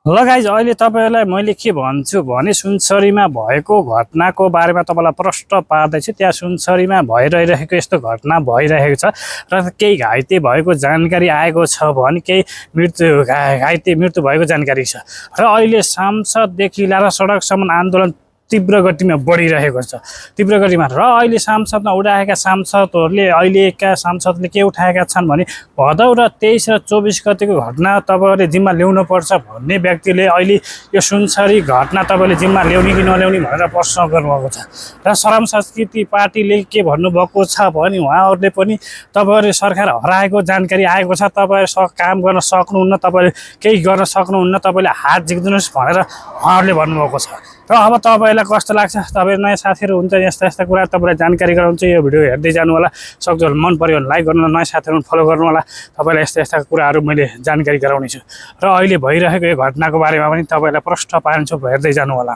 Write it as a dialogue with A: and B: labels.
A: ल गाइज अहिले तपाईँलाई मैले के भन्छु भने सुनसरीमा भएको घटनाको बारेमा तपाईँलाई प्रष्ट पार्दैछु। त्यहाँ सुनसरीमा भइरहेको यस्तो घटना भइरहेको छ र केही घाइते भएको जानकारी आएको छ भने केही घाइते मृत्यु भएको जानकारी छ र अहिले सांसददेखि लिएर सडकसम्म आन्दोलन तीव्र गतिमा बढिरहेको छ। तीव्र गतिमा र अहिले सांसदमा उठाएका सांसदहरूले अहिलेका सांसदले के उठाएका छन् भने भदौ र 23 र 24 गतिको घटना तपाईँले जिम्मा ल्याउनुपर्छ भन्ने व्यक्तिले अहिले यो सुनसरी घटना तपाईँले जिम्मा ल्याउने कि नल्याउने भनेर प्रश्न गर्नुभएको छ। र श्रम संस्कृति पार्टीले के भन्नुभएको छ भने उहाँहरूले पनि तपाईँहरूले सरकार हराएको जानकारी आएको छ, तपाईँहरू काम गर्न सक्नुहुन्न, तपाईँले केही गर्न सक्नुहुन्न, तपाईँले हात झिक्दिनुहोस् भनेर उहाँहरूले भन्नुभएको छ। र अब तपाईँलाई कस्तो लाग्छ? तपाईँ नयाँ साथीहरू हुन्छ यस्ता यस्ता कुरा तपाईँलाई जानकारी गराउँछु। यो भिडियो हेर्दै जानु होला, सक्दो मन पर्यो भने लाइक गर्नु, नयाँ साथीहरू फलो गर्नु होला। तपाईँलाई यस्ता यस्ता कुराहरू मैले जानकारी गराउने छु र अहिले भइरहेको यो घटनाको बारेमा पनि तपाईँलाई प्रष्ट पार्छु, हेर्दै जानु होला।